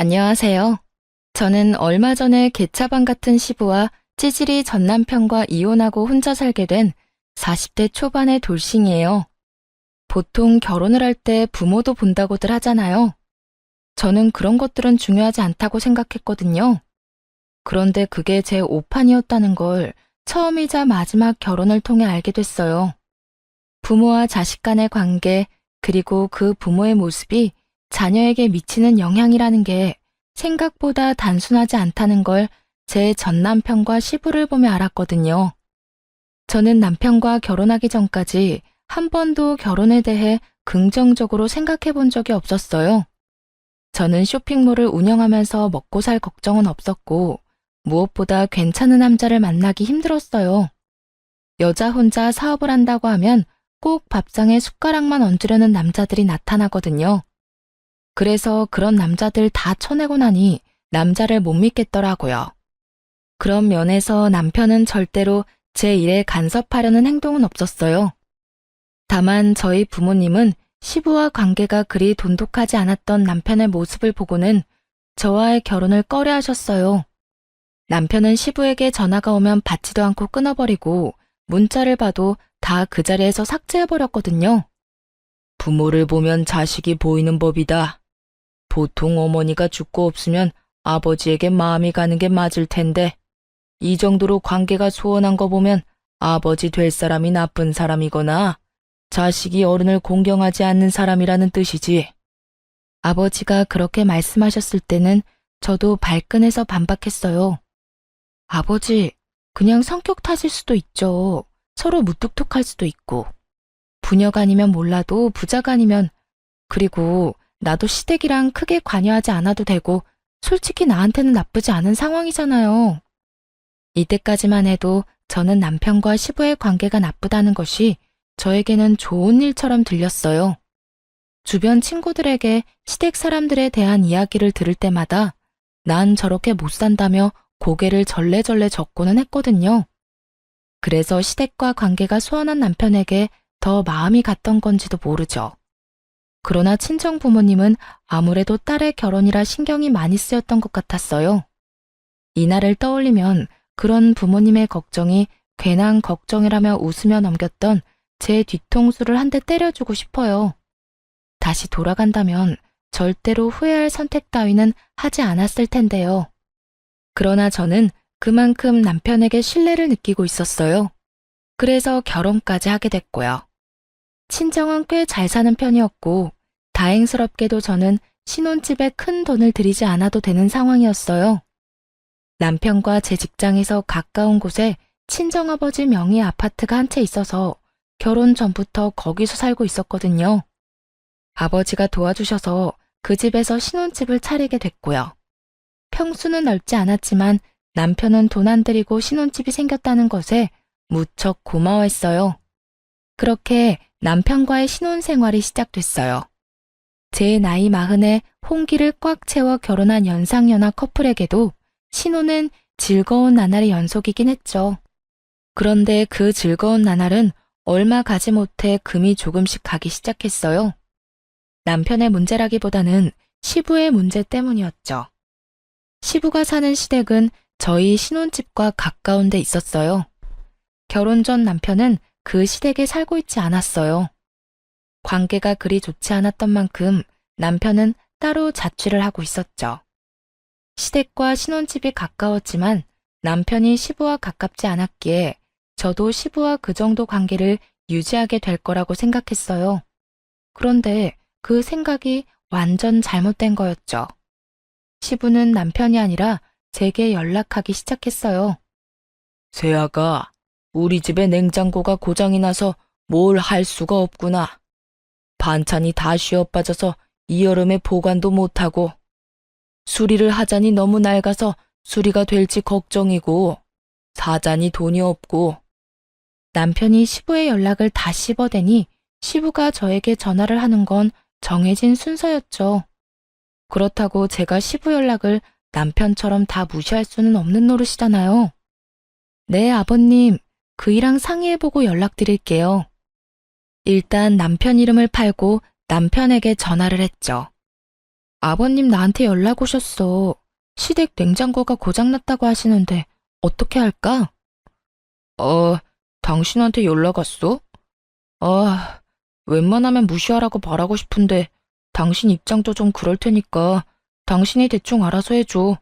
안녕하세요. 저는 얼마 전에 개차반 같은 시부와 찌질이 전 남편과 이혼하고 혼자 살게 된 40대 초반의 돌싱이에요. 보통 결혼을 할 때 부모도 본다고들 하잖아요. 저는 그런 것들은 중요하지 않다고 생각했거든요. 그런데 그게 제 오판이었다는 걸 처음이자 마지막 결혼을 통해 알게 됐어요. 부모와 자식 간의 관계, 그리고 그 부모의 모습이 자녀에게 미치는 영향이라는 게 생각보다 단순하지 않다는 걸 제 전 남편과 시부를 보며 알았거든요. 저는 남편과 결혼하기 전까지 한 번도 결혼에 대해 긍정적으로 생각해 본 적이 없었어요. 저는 쇼핑몰을 운영하면서 먹고 살 걱정은 없었고, 무엇보다 괜찮은 남자를 만나기 힘들었어요. 여자 혼자 사업을 한다고 하면 꼭 밥상에 숟가락만 얹으려는 남자들이 나타나거든요. 그래서 그런 남자들 다 쳐내고 나니 남자를 못 믿겠더라고요. 그런 면에서 남편은 절대로 제 일에 간섭하려는 행동은 없었어요. 다만 저희 부모님은 시부와 관계가 그리 돈독하지 않았던 남편의 모습을 보고는 저와의 결혼을 꺼려하셨어요. 남편은 시부에게 전화가 오면 받지도 않고 끊어버리고 문자를 봐도 다 그 자리에서 삭제해버렸거든요. 부모를 보면 자식이 보이는 법이다. 보통 어머니가 죽고 없으면 아버지에게 마음이 가는 게 맞을 텐데 이 정도로 관계가 소원한 거 보면 아버지 될 사람이 나쁜 사람이거나 자식이 어른을 공경하지 않는 사람이라는 뜻이지. 아버지가 그렇게 말씀하셨을 때는 저도 발끈해서 반박했어요. 아버지, 그냥 성격 탓일 수도 있죠. 서로 무뚝뚝할 수도 있고. 부녀가 아니면 몰라도 부자가 아니면, 그리고 나도 시댁이랑 크게 관여하지 않아도 되고 솔직히 나한테는 나쁘지 않은 상황이잖아요. 이때까지만 해도 저는 남편과 시부의 관계가 나쁘다는 것이 저에게는 좋은 일처럼 들렸어요. 주변 친구들에게 시댁 사람들에 대한 이야기를 들을 때마다 난 저렇게 못 산다며 고개를 절레절레 젓고는 했거든요. 그래서 시댁과 관계가 소원한 남편에게 더 마음이 갔던 건지도 모르죠. 그러나 친정 부모님은 아무래도 딸의 결혼이라 신경이 많이 쓰였던 것 같았어요. 이날을 떠올리면 그런 부모님의 걱정이 괜한 걱정이라며 웃으며 넘겼던 제 뒤통수를 한 대 때려주고 싶어요. 다시 돌아간다면 절대로 후회할 선택 따위는 하지 않았을 텐데요. 그러나 저는 그만큼 남편에게 신뢰를 느끼고 있었어요. 그래서 결혼까지 하게 됐고요. 친정은 꽤 잘 사는 편이었고 다행스럽게도 저는 신혼집에 큰 돈을 들이지 않아도 되는 상황이었어요. 남편과 제 직장에서 가까운 곳에 친정아버지 명의 아파트가 한 채 있어서 결혼 전부터 거기서 살고 있었거든요. 아버지가 도와주셔서 그 집에서 신혼집을 차리게 됐고요. 평수는 넓지 않았지만 남편은 돈 안 들이고 신혼집이 생겼다는 것에 무척 고마워했어요. 그렇게 남편과의 신혼생활이 시작됐어요. 제 나이 40에 홍기를 꽉 채워 결혼한 연상연하 커플에게도 신혼은 즐거운 나날의 연속이긴 했죠. 그런데 그 즐거운 나날은 얼마 가지 못해 금이 조금씩 가기 시작했어요. 남편의 문제라기보다는 시부의 문제 때문이었죠. 시부가 사는 시댁은 저희 신혼집과 가까운 데 있었어요. 결혼 전 남편은 그 시댁에 살고 있지 않았어요. 관계가 그리 좋지 않았던 만큼 남편은 따로 자취를 하고 있었죠. 시댁과 신혼집이 가까웠지만 남편이 시부와 가깝지 않았기에 저도 시부와 그 정도 관계를 유지하게 될 거라고 생각했어요. 그런데 그 생각이 완전 잘못된 거였죠. 시부는 남편이 아니라 제게 연락하기 시작했어요. 세아가, 우리 집에 냉장고가 고장이 나서 뭘 할 수가 없구나. 반찬이 다 쉬어빠져서 이 여름에 보관도 못하고 수리를 하자니 너무 낡아서 수리가 될지 걱정이고 사자니 돈이 없고. 남편이 시부의 연락을 다 씹어대니 시부가 저에게 전화를 하는 건 정해진 순서였죠. 그렇다고 제가 시부 연락을 남편처럼 다 무시할 수는 없는 노릇이잖아요. 네, 아버님, 그이랑 상의해보고 연락드릴게요. 일단 남편 이름을 팔고 남편에게 전화를 했죠. 아버님 나한테 연락 오셨어. 시댁 냉장고가 고장났다고 하시는데 어떻게 할까? 당신한테 연락 왔어? 웬만하면 무시하라고 말하고 싶은데 당신 입장도 좀 그럴 테니까 당신이 대충 알아서 해줘.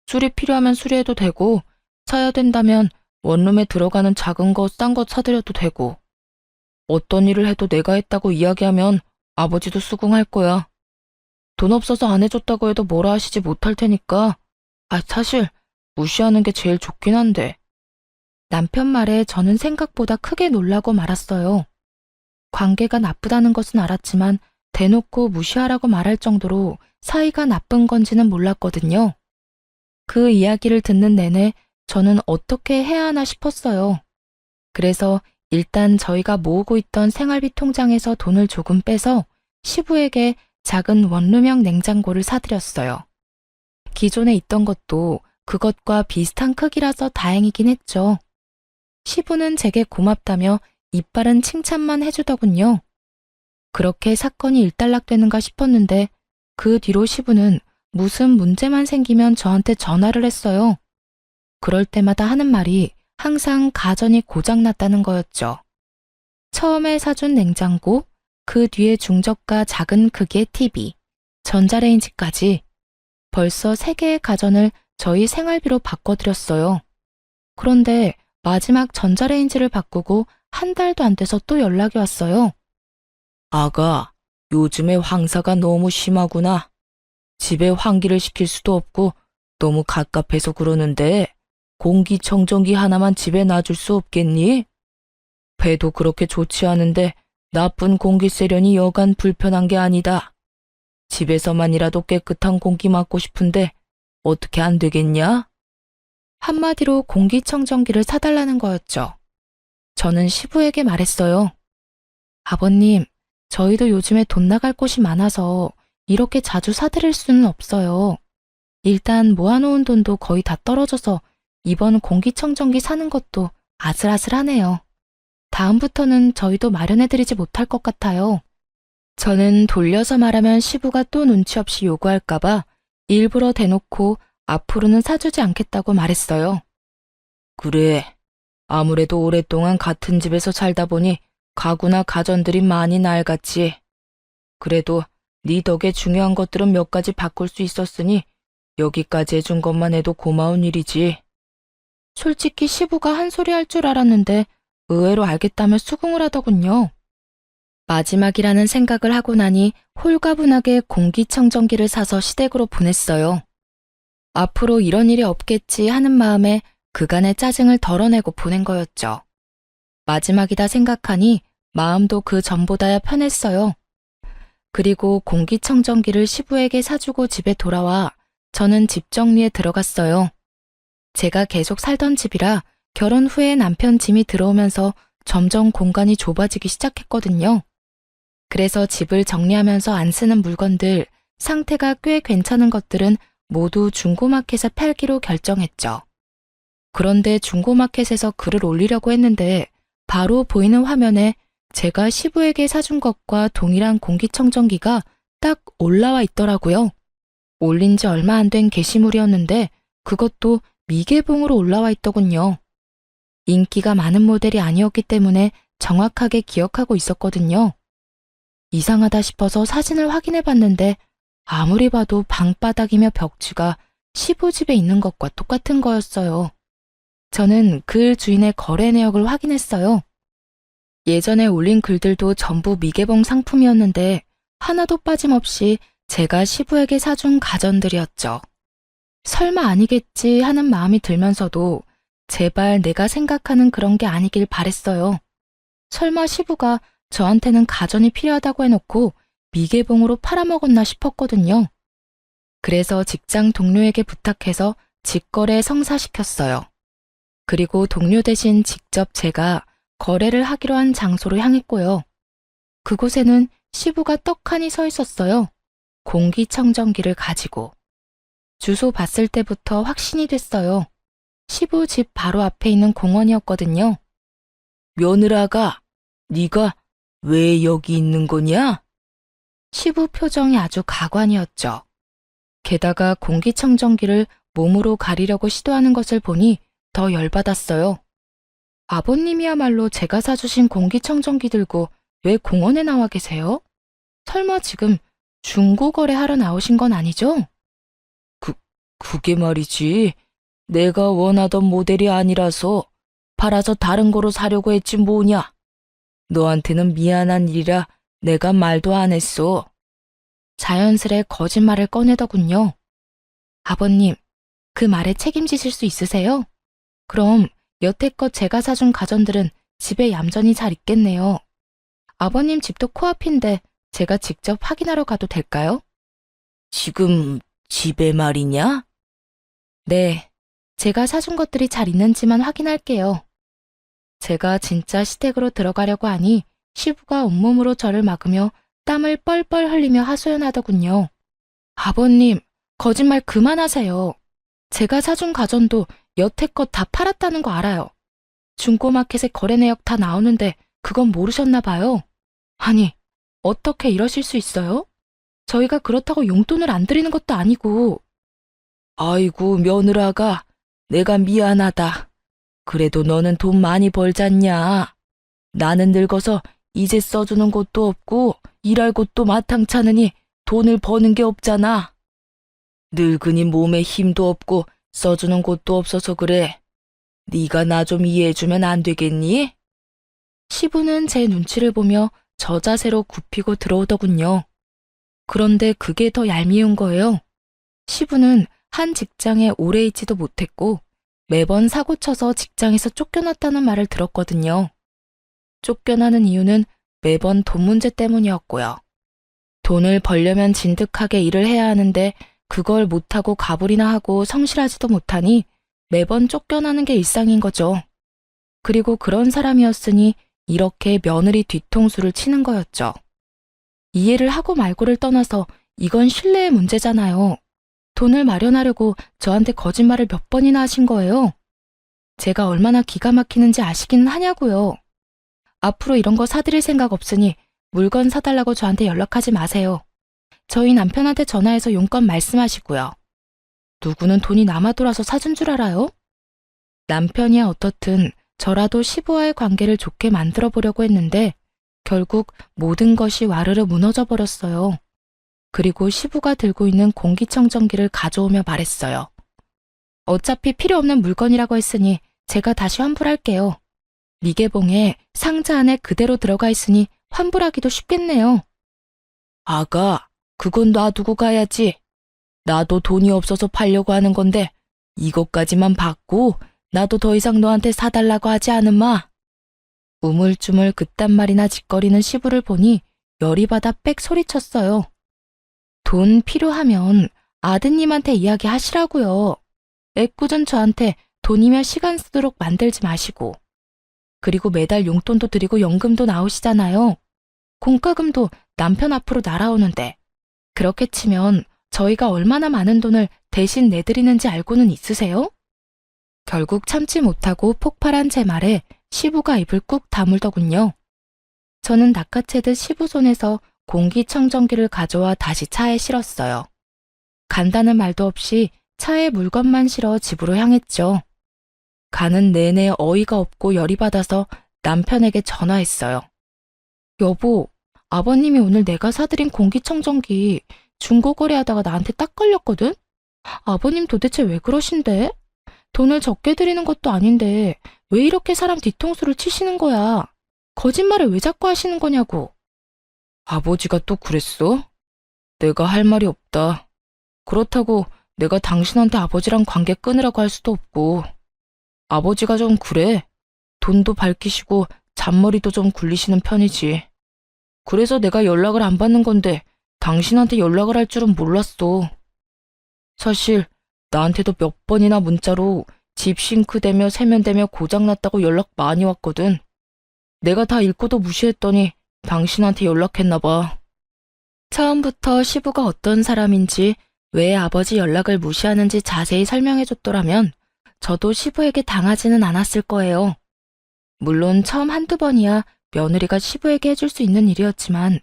수리 필요하면 수리해도 되고 사야 된다면 원룸에 들어가는 작은 거, 싼 거 사드려도 되고 어떤 일을 해도 내가 했다고 이야기하면 아버지도 수긍할 거야. 돈 없어서 안 해줬다고 해도 뭐라 하시지 못할 테니까 사실 무시하는 게 제일 좋긴 한데. 남편 말에 저는 생각보다 크게 놀라고 말았어요. 관계가 나쁘다는 것은 알았지만 대놓고 무시하라고 말할 정도로 사이가 나쁜 건지는 몰랐거든요. 그 이야기를 듣는 내내 저는 어떻게 해야 하나 싶었어요. 그래서 일단 저희가 모으고 있던 생활비 통장에서 돈을 조금 빼서 시부에게 작은 원룸형 냉장고를 사드렸어요. 기존에 있던 것도 그것과 비슷한 크기라서 다행이긴 했죠. 시부는 제게 고맙다며 이빨은 칭찬만 해주더군요. 그렇게 사건이 일단락되는가 싶었는데 그 뒤로 시부는 무슨 문제만 생기면 저한테 전화를 했어요. 그럴 때마다 하는 말이 항상 가전이 고장났다는 거였죠. 처음에 사준 냉장고, 그 뒤에 중저가 작은 크기의 TV, 전자레인지까지 벌써 3개의 가전을 저희 생활비로 바꿔드렸어요. 그런데 마지막 전자레인지를 바꾸고 한 달도 안 돼서 또 연락이 왔어요. 아가, 요즘에 황사가 너무 심하구나. 집에 환기를 시킬 수도 없고 너무 갑갑해서 그러는데 공기청정기 하나만 집에 놔줄 수 없겠니? 배도 그렇게 좋지 않은데 나쁜 공기 쐬려니 여간 불편한 게 아니다. 집에서만이라도 깨끗한 공기 맡고 싶은데 어떻게 안 되겠냐? 한마디로 공기청정기를 사달라는 거였죠. 저는 시부에게 말했어요. 아버님, 저희도 요즘에 돈 나갈 곳이 많아서 이렇게 자주 사드릴 수는 없어요. 일단 모아놓은 돈도 거의 다 떨어져서 이번 공기청정기 사는 것도 아슬아슬하네요. 다음부터는 저희도 마련해드리지 못할 것 같아요. 저는 돌려서 말하면 시부가 또 눈치 없이 요구할까봐 일부러 대놓고 앞으로는 사주지 않겠다고 말했어요. 그래, 아무래도 오랫동안 같은 집에서 살다 보니 가구나 가전들이 많이 낡았지. 그래도 네 덕에 중요한 것들은 몇 가지 바꿀 수 있었으니 여기까지 해준 것만 해도 고마운 일이지. 솔직히 시부가 한 소리 할 줄 알았는데 의외로 알겠다며 수긍을 하더군요. 마지막이라는 생각을 하고 나니 홀가분하게 공기청정기를 사서 시댁으로 보냈어요. 앞으로 이런 일이 없겠지 하는 마음에 그간의 짜증을 덜어내고 보낸 거였죠. 마지막이다 생각하니 마음도 그 전보다야 편했어요. 그리고 공기청정기를 시부에게 사주고 집에 돌아와 저는 집 정리에 들어갔어요. 제가 계속 살던 집이라 결혼 후에 남편 짐이 들어오면서 점점 공간이 좁아지기 시작했거든요. 그래서 집을 정리하면서 안 쓰는 물건들, 상태가 꽤 괜찮은 것들은 모두 중고마켓에 팔기로 결정했죠. 그런데 중고마켓에서 글을 올리려고 했는데 바로 보이는 화면에 제가 시부에게 사준 것과 동일한 공기청정기가 딱 올라와 있더라고요. 올린 지 얼마 안 된 게시물이었는데 그것도 미개봉으로 올라와 있더군요. 인기가 많은 모델이 아니었기 때문에 정확하게 기억하고 있었거든요. 이상하다 싶어서 사진을 확인해 봤는데 아무리 봐도 방바닥이며 벽지가 시부 집에 있는 것과 똑같은 거였어요. 저는 글 주인의 거래 내역을 확인했어요. 예전에 올린 글들도 전부 미개봉 상품이었는데 하나도 빠짐없이 제가 시부에게 사준 가전들이었죠. 설마 아니겠지 하는 마음이 들면서도 제발 내가 생각하는 그런 게 아니길 바랬어요. 설마 시부가 저한테는 가전이 필요하다고 해놓고 미개봉으로 팔아먹었나 싶었거든요. 그래서 직장 동료에게 부탁해서 직거래 성사시켰어요. 그리고 동료 대신 직접 제가 거래를 하기로 한 장소로 향했고요. 그곳에는 시부가 떡하니 서 있었어요. 공기청정기를 가지고. 주소 봤을 때부터 확신이 됐어요. 시부 집 바로 앞에 있는 공원이었거든요. 며느라가, 네가 왜 여기 있는 거냐? 시부 표정이 아주 가관이었죠. 게다가 공기청정기를 몸으로 가리려고 시도하는 것을 보니 더 열받았어요. 아버님이야말로 제가 사주신 공기청정기 들고 왜 공원에 나와 계세요? 설마 지금 중고거래 하러 나오신 건 아니죠? 그게 말이지. 내가 원하던 모델이 아니라서 팔아서 다른 거로 사려고 했지 뭐냐. 너한테는 미안한 일이라 내가 말도 안 했어. 자연스레 거짓말을 꺼내더군요. 아버님, 그 말에 책임지실 수 있으세요? 그럼 여태껏 제가 사준 가전들은 집에 얌전히 잘 있겠네요. 아버님 집도 코앞인데 제가 직접 확인하러 가도 될까요? 지금 집에 말이냐? 네, 제가 사준 것들이 잘 있는지만 확인할게요. 제가 진짜 시댁으로 들어가려고 하니 시부가 온몸으로 저를 막으며 땀을 뻘뻘 흘리며 하소연하더군요. 아버님, 거짓말 그만하세요. 제가 사준 가전도 여태껏 다 팔았다는 거 알아요. 중고마켓에 거래 내역 다 나오는데 그건 모르셨나 봐요. 아니, 어떻게 이러실 수 있어요? 저희가 그렇다고 용돈을 안 드리는 것도 아니고. 아이고, 며느라가, 내가 미안하다. 그래도 너는 돈 많이 벌잖냐. 나는 늙어서 이제 써주는 곳도 없고 일할 곳도 마땅찮으니 돈을 버는 게 없잖아. 늙으니 몸에 힘도 없고 써주는 곳도 없어서 그래. 네가 나 좀 이해해주면 안 되겠니? 시부는 제 눈치를 보며 저 자세로 굽히고 들어오더군요. 그런데 그게 더 얄미운 거예요. 시부는 한 직장에 오래 있지도 못했고 매번 사고쳐서 직장에서 쫓겨났다는 말을 들었거든요. 쫓겨나는 이유는 매번 돈 문제 때문이었고요. 돈을 벌려면 진득하게 일을 해야 하는데 그걸 못하고 가불이나 하고 성실하지도 못하니 매번 쫓겨나는 게 일상인 거죠. 그리고 그런 사람이었으니 이렇게 며느리 뒤통수를 치는 거였죠. 이해를 하고 말고를 떠나서 이건 신뢰의 문제잖아요. 돈을 마련하려고 저한테 거짓말을 몇 번이나 하신 거예요. 제가 얼마나 기가 막히는지 아시기는 하냐고요. 앞으로 이런 거 사드릴 생각 없으니 물건 사달라고 저한테 연락하지 마세요. 저희 남편한테 전화해서 용건 말씀하시고요. 누구는 돈이 남아 돌아서 사준 줄 알아요? 남편이야 어떻든 저라도 시부와의 관계를 좋게 만들어 보려고 했는데 결국 모든 것이 와르르 무너져 버렸어요. 그리고 시부가 들고 있는 공기청정기를 가져오며 말했어요. 어차피 필요 없는 물건이라고 했으니 제가 다시 환불할게요. 미개봉에 상자 안에 그대로 들어가 있으니 환불하기도 쉽겠네요. 아가, 그건 놔두고 가야지. 나도 돈이 없어서 팔려고 하는 건데 이것까지만 받고 나도 더 이상 너한테 사달라고 하지 않으마. 우물쭈물 그딴 말이나 짓거리는 시부를 보니 열이 받아 빽 소리쳤어요. 돈 필요하면 아드님한테 이야기하시라고요. 애꿎은 저한테 돈이며 시간 쓰도록 만들지 마시고. 그리고 매달 용돈도 드리고 연금도 나오시잖아요. 공과금도 남편 앞으로 날아오는데 그렇게 치면 저희가 얼마나 많은 돈을 대신 내드리는지 알고는 있으세요? 결국 참지 못하고 폭발한 제 말에 시부가 입을 꾹 다물더군요. 저는 낚아채듯 시부 손에서 공기청정기를 가져와 다시 차에 실었어요. 간다는 말도 없이 차에 물건만 실어 집으로 향했죠. 가는 내내 어이가 없고 열이 받아서 남편에게 전화했어요. 여보, 아버님이 오늘 내가 사드린 공기청정기 중고거래하다가 나한테 딱 걸렸거든? 아버님 도대체 왜 그러신데? 돈을 적게 드리는 것도 아닌데 왜 이렇게 사람 뒤통수를 치시는 거야? 거짓말을 왜 자꾸 하시는 거냐고. 아버지가 또 그랬어? 내가 할 말이 없다. 그렇다고 내가 당신한테 아버지랑 관계 끊으라고 할 수도 없고. 아버지가 좀 그래. 돈도 밝히시고 잔머리도 좀 굴리시는 편이지. 그래서 내가 연락을 안 받는 건데 당신한테 연락을 할 줄은 몰랐어. 사실 나한테도 몇 번이나 문자로 집 싱크대며 세면대며 고장났다고 연락 많이 왔거든. 내가 다 읽고도 무시했더니 당신한테 연락했나 봐. 처음부터 시부가 어떤 사람인지 왜 아버지 연락을 무시하는지 자세히 설명해줬더라면 저도 시부에게 당하지는 않았을 거예요. 물론 처음 한두 번이야 며느리가 시부에게 해줄 수 있는 일이었지만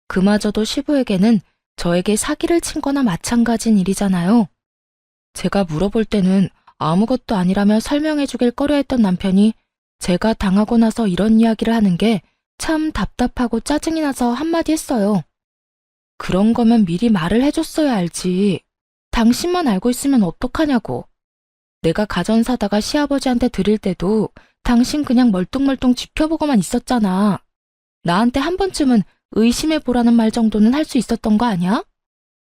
그마저도 시부에게는 저에게 사기를 친 거나 마찬가지인 일이잖아요. 제가 물어볼 때는 아무것도 아니라며 설명해 주길 꺼려했던 남편이 제가 당하고 나서 이런 이야기를 하는 게 참 답답하고 짜증이 나서 한마디 했어요. 그런 거면 미리 말을 해줬어야 알지. 당신만 알고 있으면 어떡하냐고. 내가 가전 사다가 시아버지한테 드릴 때도 당신 그냥 멀뚱멀뚱 지켜보고만 있었잖아. 나한테 한 번쯤은 의심해보라는 말 정도는 할 수 있었던 거 아니야?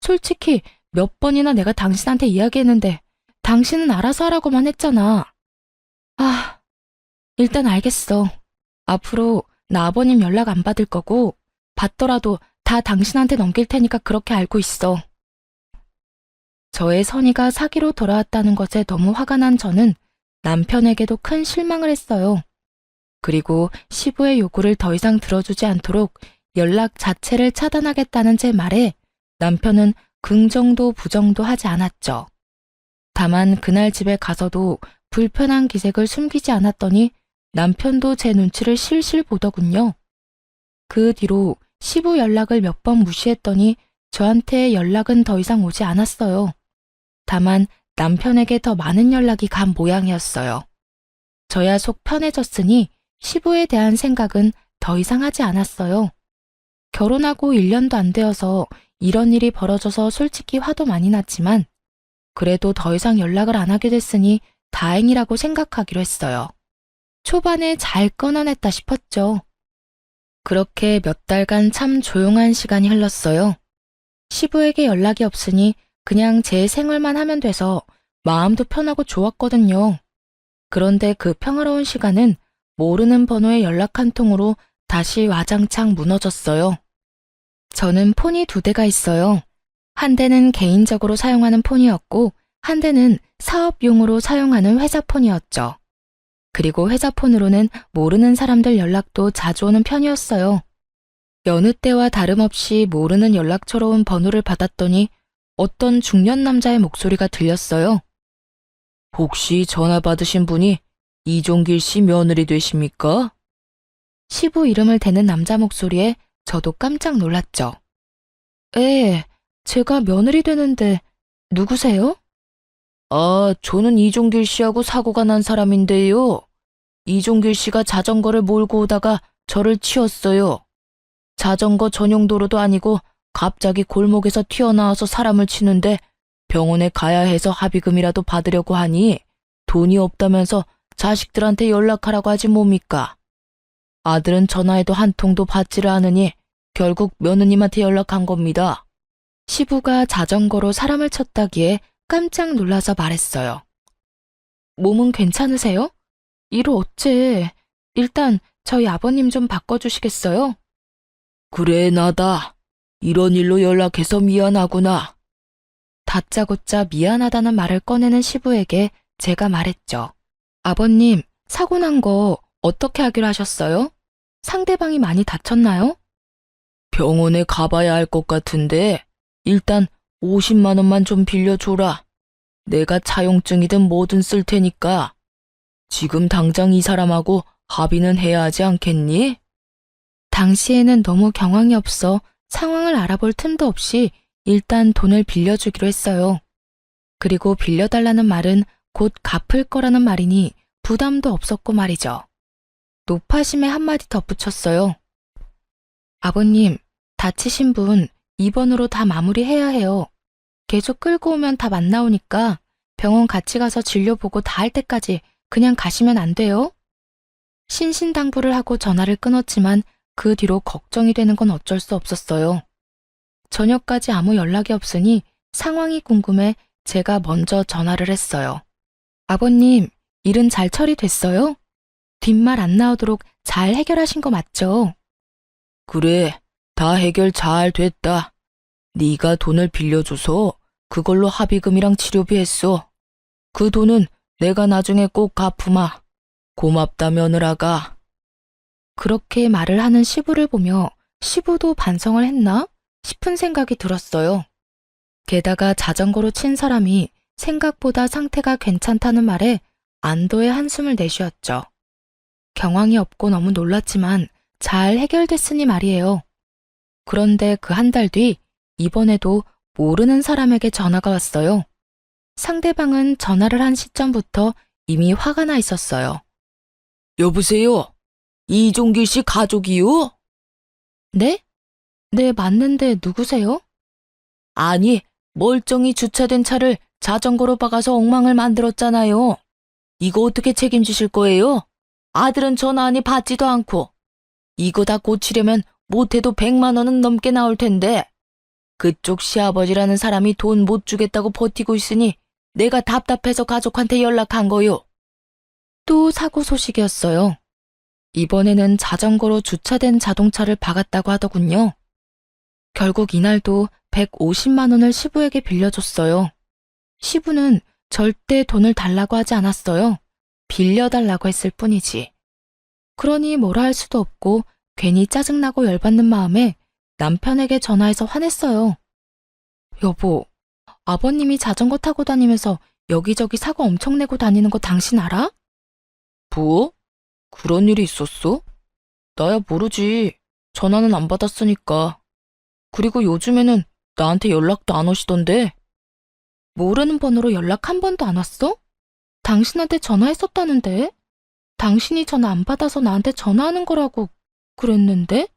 솔직히 몇 번이나 내가 당신한테 이야기했는데 당신은 알아서 하라고만 했잖아. 아, 일단 알겠어. 앞으로 나 아버님 연락 안 받을 거고 받더라도 다 당신한테 넘길 테니까 그렇게 알고 있어. 저의 선의가 사기로 돌아왔다는 것에 너무 화가 난 저는 남편에게도 큰 실망을 했어요. 그리고 시부의 요구를 더 이상 들어주지 않도록 연락 자체를 차단하겠다는 제 말에 남편은 긍정도 부정도 하지 않았죠. 다만 그날 집에 가서도 불편한 기색을 숨기지 않았더니 남편도 제 눈치를 실실 보더군요. 그 뒤로 시부 연락을 몇 번 무시했더니 저한테 연락은 더 이상 오지 않았어요. 다만 남편에게 더 많은 연락이 간 모양이었어요. 저야 속 편해졌으니 시부에 대한 생각은 더 이상 하지 않았어요. 결혼하고 1년도 안 되어서 이런 일이 벌어져서 솔직히 화도 많이 났지만 그래도 더 이상 연락을 안 하게 됐으니 다행이라고 생각하기로 했어요. 초반에 잘 끊어냈다 싶었죠. 그렇게 몇 달간 참 조용한 시간이 흘렀어요. 시부에게 연락이 없으니 그냥 제 생활만 하면 돼서 마음도 편하고 좋았거든요. 그런데 그 평화로운 시간은 모르는 번호에 연락 한 통으로 다시 와장창 무너졌어요. 저는 폰이 2대가 있어요. 한 대는 개인적으로 사용하는 폰이었고 한 대는 사업용으로 사용하는 회사 폰이었죠. 그리고 회사 폰으로는 모르는 사람들 연락도 자주 오는 편이었어요. 여느 때와 다름없이 모르는 연락처로 온 번호를 받았더니 어떤 중년 남자의 목소리가 들렸어요. 혹시 전화 받으신 분이 이종길 씨 며느리 되십니까? 시부 이름을 대는 남자 목소리에 저도 깜짝 놀랐죠. 예, 제가 며느리 되는데 누구세요? 아, 저는 이종길 씨하고 사고가 난 사람인데요. 이종길 씨가 자전거를 몰고 오다가 저를 치었어요. 자전거 전용 도로도 아니고 갑자기 골목에서 튀어나와서 사람을 치는데 병원에 가야 해서 합의금이라도 받으려고 하니 돈이 없다면서 자식들한테 연락하라고 하지 뭡니까? 아들은 전화해도 한 통도 받지를 않으니 결국 며느님한테 연락한 겁니다. 시부가 자전거로 사람을 쳤다기에 깜짝 놀라서 말했어요. 몸은 괜찮으세요? 이로 어째. 일단 저희 아버님 좀 바꿔주시겠어요? 그래, 나다. 이런 일로 연락해서 미안하구나. 다짜고짜 미안하다는 말을 꺼내는 시부에게 제가 말했죠. 아버님, 사고 난 거 어떻게 하기로 하셨어요? 상대방이 많이 다쳤나요? 병원에 가봐야 할 것 같은데 일단 50만 원만 좀 빌려줘라. 내가 차용증이든 뭐든 쓸 테니까. 지금 당장 이 사람하고 합의는 해야 하지 않겠니? 당시에는 너무 경황이 없어 상황을 알아볼 틈도 없이 일단 돈을 빌려주기로 했어요. 그리고 빌려달라는 말은 곧 갚을 거라는 말이니 부담도 없었고 말이죠. 노파심에 한마디 덧붙였어요. 아버님, 다치신 분 입원으로 다 마무리해야 해요. 계속 끌고 오면 답 안 나오니까 병원 같이 가서 진료 보고 다 할 때까지 그냥 가시면 안 돼요? 신신당부를 하고 전화를 끊었지만 그 뒤로 걱정이 되는 건 어쩔 수 없었어요. 저녁까지 아무 연락이 없으니 상황이 궁금해 제가 먼저 전화를 했어요. 아버님, 일은 잘 처리됐어요? 뒷말 안 나오도록 잘 해결하신 거 맞죠? 그래, 다 해결 잘 됐다. 네가 돈을 빌려줘서 그걸로 합의금이랑 치료비 했어. 그 돈은 내가 나중에 꼭 갚으마. 고맙다, 며느라가. 그렇게 말을 하는 시부를 보며 시부도 반성을 했나 싶은 생각이 들었어요. 게다가 자전거로 친 사람이 생각보다 상태가 괜찮다는 말에 안도의 한숨을 내쉬었죠. 경황이 없고 너무 놀랐지만 잘 해결됐으니 말이에요. 그런데 그 한 달 뒤 이번에도 모르는 사람에게 전화가 왔어요. 상대방은 전화를 한 시점부터 이미 화가 나 있었어요. 여보세요? 이종길 씨 가족이요? 네? 네, 맞는데 누구세요? 아니, 멀쩡히 주차된 차를 자전거로 박아서 엉망을 만들었잖아요. 이거 어떻게 책임지실 거예요? 아들은 전화 받지도 않고. 이거 다 고치려면 못해도 100만 원은 넘게 나올 텐데. 그쪽 시아버지라는 사람이 돈 못 주겠다고 버티고 있으니 내가 답답해서 가족한테 연락한 거요. 또 사고 소식이었어요. 이번에는 자전거로 주차된 자동차를 박았다고 하더군요. 결국 이날도 150만 원을 시부에게 빌려줬어요. 시부는 절대 돈을 달라고 하지 않았어요. 빌려달라고 했을 뿐이지. 그러니 뭐라 할 수도 없고 괜히 짜증나고 열받는 마음에 남편에게 전화해서 화냈어요. 여보, 아버님이 자전거 타고 다니면서 여기저기 사고 엄청 내고 다니는 거 당신 알아? 뭐? 그런 일이 있었어? 나야 모르지. 전화는 안 받았으니까. 그리고 요즘에는 나한테 연락도 안 오시던데. 모르는 번호로 연락 한 번도 안 왔어? 당신한테 전화했었다는데? 당신이 전화 안 받아서 나한테 전화하는 거라고 그랬는데?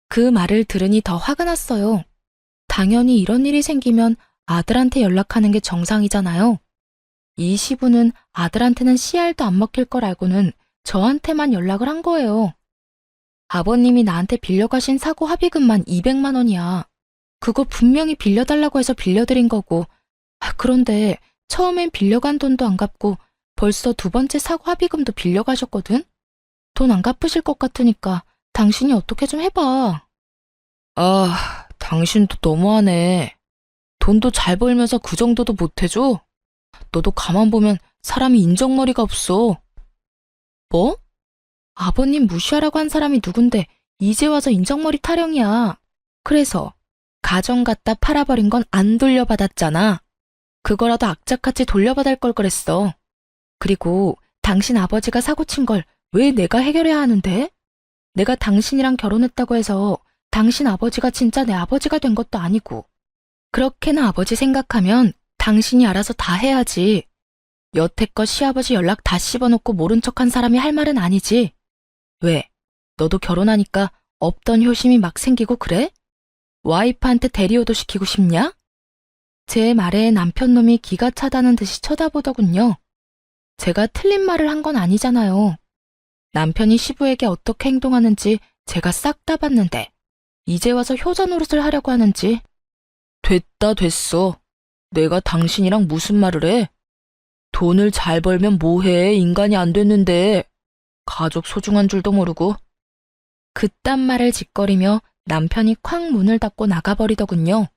그 말을 들으니 더 화가 났어요. 당연히 이런 일이 생기면 아들한테 연락하는 게 정상이잖아요. 이 시부는 아들한테는 씨알도 안 먹힐 걸 알고는 저한테만 연락을 한 거예요. 아버님이 나한테 빌려가신 사고 합의금만 200만 원이야. 그거 분명히 빌려달라고 해서 빌려드린 거고. 그런데 처음엔 빌려간 돈도 안 갚고 벌써 두 번째 사고 합의금도 빌려가셨거든? 돈 안 갚으실 것 같으니까 당신이 어떻게 좀 해봐. 아, 당신도 너무하네. 돈도 잘 벌면서 그 정도도 못 해줘? 너도 가만 보면 사람이 인정머리가 없어. 뭐? 아버님 무시하라고 한 사람이 누군데 이제 와서 인정머리 타령이야. 그래서 가정 갖다 팔아버린 건 안 돌려받았잖아. 그거라도 악착같이 돌려받을 걸 그랬어. 그리고 당신 아버지가 사고 친 걸 왜 내가 해결해야 하는데? 내가 당신이랑 결혼했다고 해서 당신 아버지가 진짜 내 아버지가 된 것도 아니고. 그렇게나 아버지 생각하면 당신이 알아서 다 해야지. 여태껏 시아버지 연락 다 씹어놓고 모른 척한 사람이 할 말은 아니지. 왜? 너도 결혼하니까 없던 효심이 막 생기고 그래? 와이프한테 대리호도 시키고 싶냐? 제 말에 남편놈이 기가 차다는 듯이 쳐다보더군요. 제가 틀린 말을 한 건 아니잖아요. 남편이 시부에게 어떻게 행동하는지 제가 싹 다 봤는데 이제 와서 효자 노릇을 하려고 하는지. 됐다 됐어. 내가 당신이랑 무슨 말을 해? 돈을 잘 벌면 뭐해, 인간이 안 됐는데. 가족 소중한 줄도 모르고. 그딴 말을 짓거리며 남편이 쾅 문을 닫고 나가버리더군요.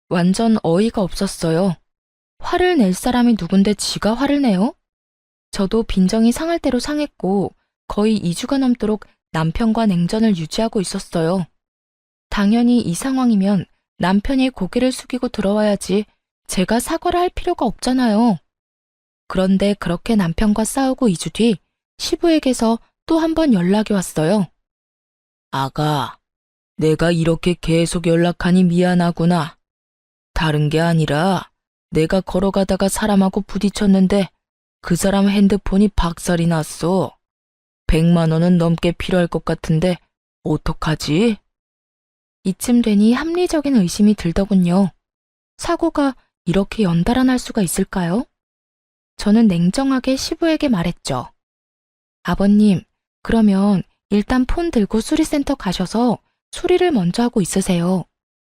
완전 어이가 없었어요. 화를 낼 사람이 누군데 지가 화를 내요? 저도 빈정이 상할 대로 상했고 거의 2주가 넘도록 남편과 냉전을 유지하고 있었어요. 당연히 이 상황이면 남편이 고개를 숙이고 들어와야지 제가 사과를 할 필요가 없잖아요. 그런데 그렇게 남편과 싸우고 2주 뒤 시부에게서 또 한 번 연락이 왔어요. 아가, 내가 이렇게 계속 연락하니 미안하구나. 다른 게 아니라 내가 걸어가다가 사람하고 부딪혔는데 그 사람 핸드폰이 박살이 났어. 100만 원은 넘게 필요할 것 같은데 어떡하지? 이쯤 되니 합리적인 의심이 들더군요. 사고가 이렇게 연달아 날 수가 있을까요? 저는 냉정하게 시부에게 말했죠. 아버님, 그러면 일단 폰 들고 수리센터 가셔서 수리를 먼저 하고 있으세요.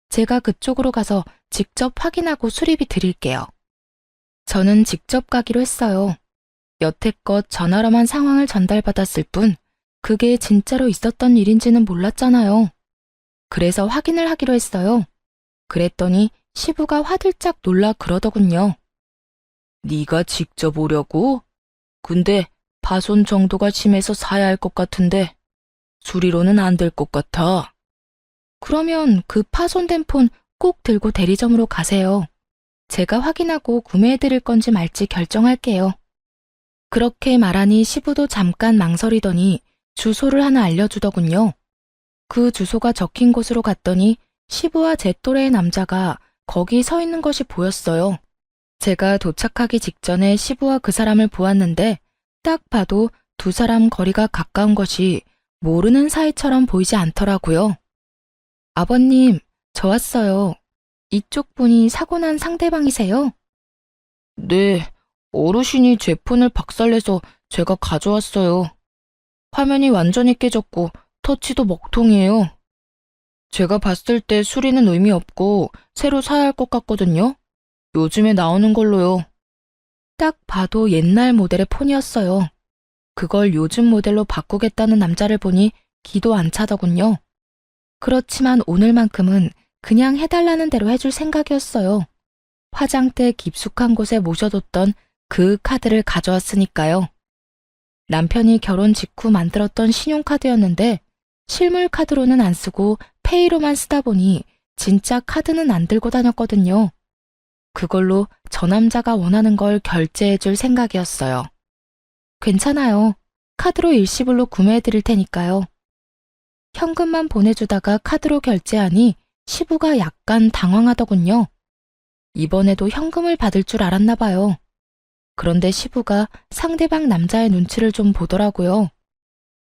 제가 그쪽으로 가서 직접 확인하고 수리비 드릴게요. 저는 직접 가기로 했어요. 여태껏 전화로만 상황을 전달받았을 뿐 그게 진짜로 있었던 일인지는 몰랐잖아요. 그래서 확인을 하기로 했어요. 그랬더니 시부가 화들짝 놀라 그러더군요. 네가 직접 오려고? 근데 파손 정도가 심해서 사야 할 것 같은데 수리로는 안 될 것 같아. 그러면 그 파손된 폰 꼭 들고 대리점으로 가세요. 제가 확인하고 구매해드릴 건지 말지 결정할게요. 그렇게 말하니 시부도 잠깐 망설이더니 주소를 하나 알려주더군요. 그 주소가 적힌 곳으로 갔더니 시부와 제 또래의 남자가 거기 서 있는 것이 보였어요. 제가 도착하기 직전에 시부와 그 사람을 보았는데 딱 봐도 두 사람 거리가 가까운 것이 모르는 사이처럼 보이지 않더라고요. 아버님, 저 왔어요. 이쪽 분이 사고 난 상대방이세요? 네, 어르신이 제 폰을 박살내서 제가 가져왔어요. 화면이 완전히 깨졌고 터치도 먹통이에요. 제가 봤을 때 수리는 의미 없고 새로 사야 할 것 같거든요. 요즘에 나오는 걸로요. 딱 봐도 옛날 모델의 폰이었어요. 그걸 요즘 모델로 바꾸겠다는 남자를 보니 기도 안 차더군요. 그렇지만 오늘만큼은 그냥 해달라는 대로 해줄 생각이었어요. 화장대 깊숙한 곳에 모셔뒀던 그 카드를 가져왔으니까요. 남편이 결혼 직후 만들었던 신용카드였는데 실물 카드로는 안 쓰고 페이로만 쓰다 보니 진짜 카드는 안 들고 다녔거든요. 그걸로 저 남자가 원하는 걸 결제해줄 생각이었어요. 괜찮아요. 카드로 일시불로 구매해드릴 테니까요. 현금만 보내주다가 카드로 결제하니 시부가 약간 당황하더군요. 이번에도 현금을 받을 줄 알았나 봐요. 그런데 시부가 상대방 남자의 눈치를 좀 보더라고요.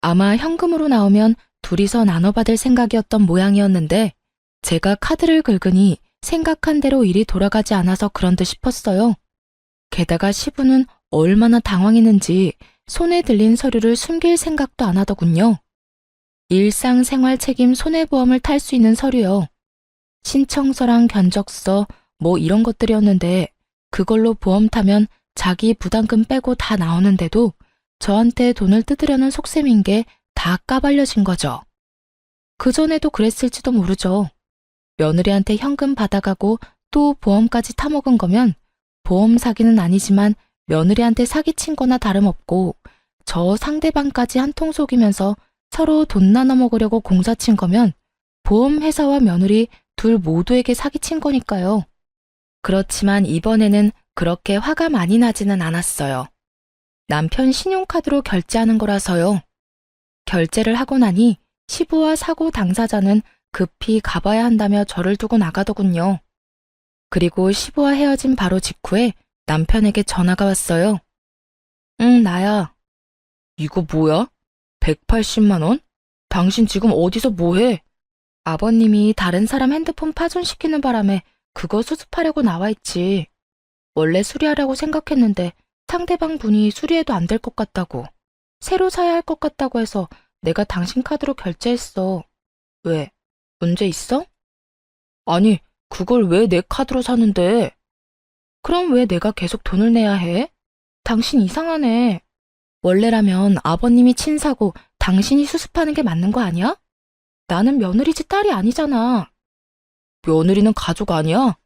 아마 현금으로 나오면 둘이서 나눠받을 생각이었던 모양이었는데 제가 카드를 긁으니 생각한 대로 일이 돌아가지 않아서 그런 듯 싶었어요. 게다가 시부는 얼마나 당황했는지 손에 들린 서류를 숨길 생각도 안 하더군요. 일상생활 책임 손해보험을 탈 수 있는 서류요. 신청서랑 견적서 뭐 이런 것들이었는데 그걸로 보험 타면 자기 부담금 빼고 다 나오는데도 저한테 돈을 뜯으려는 속셈인 게 다 까발려진 거죠. 그전에도 그랬을지도 모르죠. 며느리한테 현금 받아가고 또 보험까지 타먹은 거면 보험 사기는 아니지만 며느리한테 사기친 거나 다름없고 저 상대방까지 한통 속이면서 서로 돈 나눠 먹으려고 공사친 거면 보험회사와 며느리 둘 모두에게 사기친 거니까요. 그렇지만 이번에는 그렇게 화가 많이 나지는 않았어요. 남편 신용카드로 결제하는 거라서요. 결제를 하고 나니 시부와 사고 당사자는 급히 가봐야 한다며 저를 두고 나가더군요. 그리고 시부와 헤어진 바로 직후에 남편에게 전화가 왔어요. 응, 나야. 이거 뭐야? 180만 원? 당신 지금 어디서 뭐해? 아버님이 다른 사람 핸드폰 파손시키는 바람에 그거 수습하려고 나와 있지. 원래 수리하려고 생각했는데 상대방 분이 수리해도 안 될 것 같다고. 새로 사야 할 것 같다고 해서 내가 당신 카드로 결제했어. 왜? 문제 있어? 아니, 그걸 왜 내 카드로 사는데? 그럼 왜 내가 계속 돈을 내야 해? 당신 이상하네. 원래라면 아버님이 친 사고 당신이 수습하는 게 맞는 거 아니야? 나는 며느리 집 딸이 아니잖아. 며느리는 가족 아니야?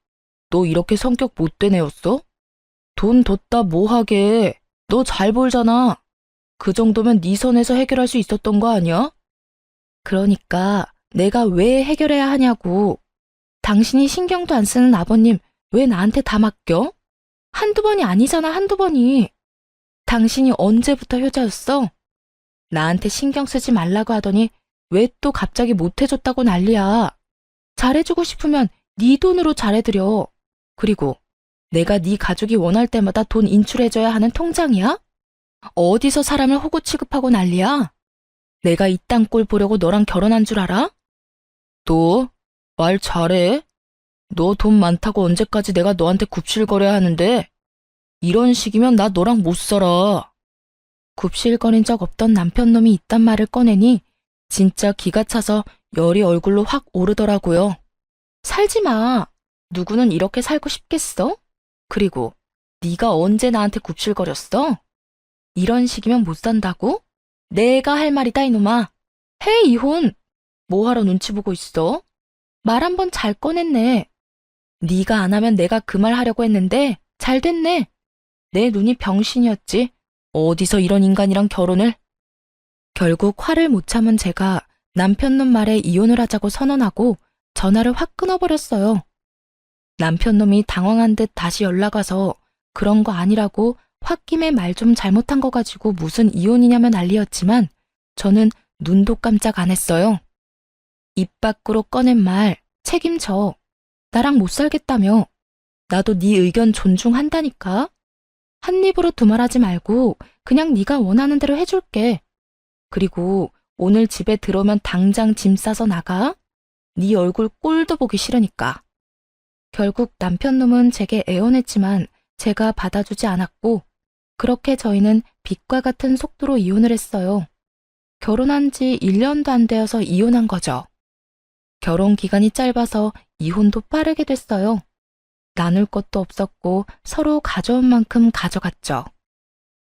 너 이렇게 성격 못된 애였어? 돈 뒀다 뭐 하게. 너 잘 벌잖아. 그 정도면 네 선에서 해결할 수 있었던 거 아니야? 그러니까 내가 왜 해결해야 하냐고. 당신이 신경도 안 쓰는 아버님 왜 나한테 다 맡겨? 한두 번이 아니잖아, 한두 번이. 당신이 언제부터 효자였어? 나한테 신경 쓰지 말라고 하더니 왜 또 갑자기 못해줬다고 난리야. 잘해주고 싶으면 네 돈으로 잘해드려. 그리고 내가 네 가족이 원할 때마다 돈 인출해줘야 하는 통장이야? 어디서 사람을 호구 취급하고 난리야? 내가 이 땅 꼴 보려고 너랑 결혼한 줄 알아? 너 말 잘해. 너 돈 많다고 언제까지 내가 너한테 굽실거려야 하는데? 이런 식이면 나 너랑 못 살아. 굽실거린 적 없던 남편 놈이 이딴 말을 꺼내니 진짜 기가 차서 열이 얼굴로 확 오르더라고요. 살지 마. 누구는 이렇게 살고 싶겠어? 그리고 네가 언제 나한테 굽실거렸어? 이런 식이면 못 산다고? 내가 할 말이다 이놈아. 해 이혼. 뭐하러 눈치 보고 있어? 말 한 번 잘 꺼냈네. 네가 안 하면 내가 그 말 하려고 했는데 잘 됐네. 내 눈이 병신이었지. 어디서 이런 인간이랑 결혼을? 결국 화를 못 참은 제가 남편 놈 말에 이혼을 하자고 선언하고 전화를 확 끊어버렸어요. 남편 놈이 당황한 듯 다시 연락 와서 그런 거 아니라고 홧김에 말 좀 잘못한 거 가지고 무슨 이혼이냐며 난리였지만 저는 눈도 깜짝 안 했어요. 입 밖으로 꺼낸 말 책임져. 나랑 못 살겠다며. 나도 네 의견 존중한다니까. 한 입으로 두말하지 말고 그냥 네가 원하는 대로 해줄게. 그리고 오늘 집에 들어오면 당장 짐 싸서 나가. 네 얼굴 꼴도 보기 싫으니까. 결국 남편 놈은 제게 애원했지만 제가 받아주지 않았고 그렇게 저희는 빛과 같은 속도로 이혼을 했어요. 결혼한 지 1년도 안 되어서 이혼한 거죠. 결혼 기간이 짧아서 이혼도 빠르게 됐어요. 나눌 것도 없었고 서로 가져온 만큼 가져갔죠.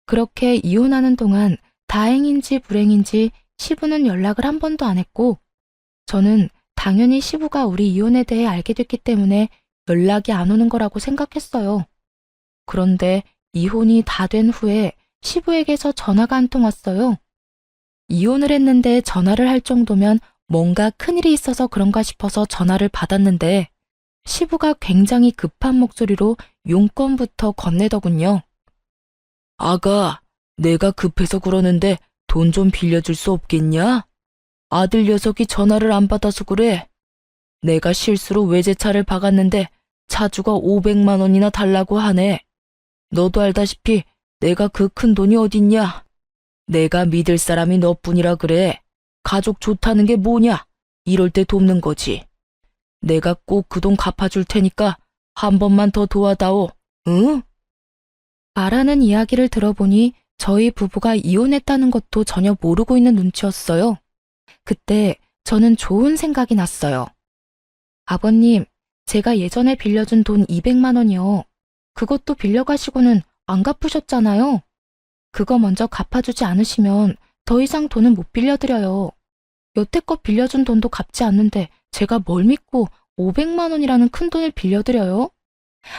그렇게 이혼하는 동안 다행인지 불행인지 시부는 연락을 한 번도 안 했고 저는 당연히 시부가 우리 이혼에 대해 알게 됐기 때문에 연락이 안 오는 거라고 생각했어요. 그런데 이혼이 다 된 후에 시부에게서 전화가 한 통 왔어요. 이혼을 했는데 전화를 할 정도면 뭔가 큰일이 있어서 그런가 싶어서 전화를 받았는데 시부가 굉장히 급한 목소리로 용건부터 건네더군요. 아가, 내가 급해서 그러는데 돈 좀 빌려줄 수 없겠냐? 아들 녀석이 전화를 안 받아서 그래. 내가 실수로 외제차를 박았는데 차주가 500만 원이나 달라고 하네. 너도 알다시피 내가 그 큰 돈이 어딨냐? 내가 믿을 사람이 너뿐이라 그래. 가족 좋다는 게 뭐냐? 이럴 때 돕는 거지. 내가 꼭 그 돈 갚아줄 테니까 한 번만 더 도와다오. 응? 말하는 이야기를 들어보니 저희 부부가 이혼했다는 것도 전혀 모르고 있는 눈치였어요. 그때 저는 좋은 생각이 났어요. 아버님, 제가 예전에 빌려준 돈 200만 원이요. 그것도 빌려가시고는 안 갚으셨잖아요. 그거 먼저 갚아주지 않으시면 더 이상 돈은 못 빌려드려요. 여태껏 빌려준 돈도 갚지 않는데 제가 뭘 믿고 500만 원이라는 큰 돈을 빌려드려요?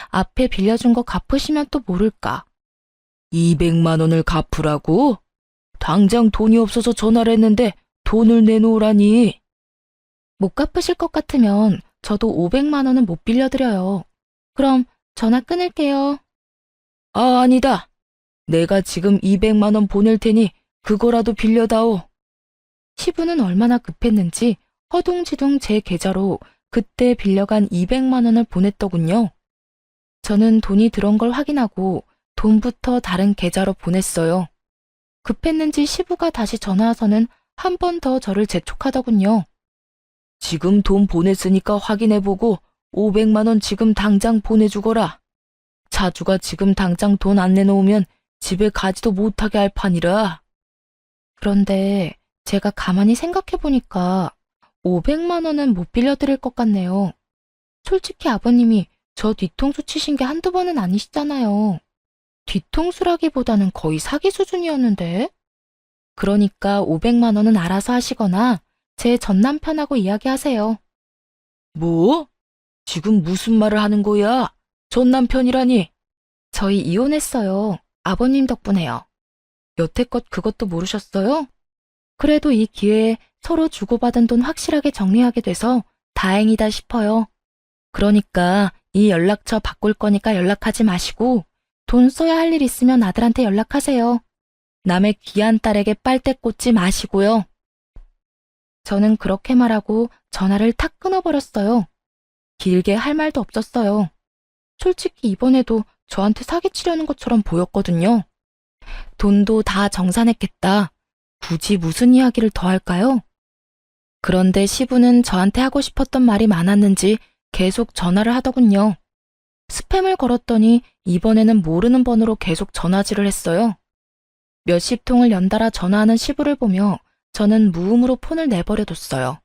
앞에 빌려준 거 갚으시면 또 모를까. 200만 원을 갚으라고? 당장 돈이 없어서 전화를 했는데 돈을 내놓으라니. 못 갚으실 것 같으면 저도 500만 원은 못 빌려드려요. 그럼 전화 끊을게요. 아, 아니다. 내가 지금 200만 원 보낼 테니 그거라도 빌려다오. 시부는 얼마나 급했는지 허둥지둥 제 계좌로 그때 빌려간 200만 원을 보냈더군요. 저는 돈이 들어온 걸 확인하고 돈부터 다른 계좌로 보냈어요. 급했는지 시부가 다시 전화와서는 한 번 더 저를 재촉하더군요. 지금 돈 보냈으니까 확인해보고 500만 원 지금 당장 보내주거라. 차주가 지금 당장 돈 안 내놓으면 집에 가지도 못하게 할 판이라. 그런데 제가 가만히 생각해보니까 500만 원은 못 빌려드릴 것 같네요. 솔직히 아버님이 저 뒤통수 치신 게 한두 번은 아니시잖아요. 뒤통수라기보다는 거의 사기 수준이었는데. 그러니까 500만 원은 알아서 하시거나 제 전남편하고 이야기하세요. 뭐? 지금 무슨 말을 하는 거야? 전남편이라니? 저희 이혼했어요. 아버님 덕분에요. 여태껏 그것도 모르셨어요? 그래도 이 기회에 서로 주고받은 돈 확실하게 정리하게 돼서 다행이다 싶어요. 그러니까 이 연락처 바꿀 거니까 연락하지 마시고 돈 써야 할 일 있으면 아들한테 연락하세요. 남의 귀한 딸에게 빨대 꽂지 마시고요. 저는 그렇게 말하고 전화를 탁 끊어버렸어요. 길게 할 말도 없었어요. 솔직히 이번에도 저한테 사기치려는 것처럼 보였거든요. 돈도 다 정산했겠다. 굳이 무슨 이야기를 더 할까요? 그런데 시부는 저한테 하고 싶었던 말이 많았는지 계속 전화를 하더군요. 스팸을 걸었더니 이번에는 모르는 번호로 계속 전화질을 했어요. 몇십 통을 연달아 전화하는 시부를 보며 저는 무음으로 폰을 내버려뒀어요.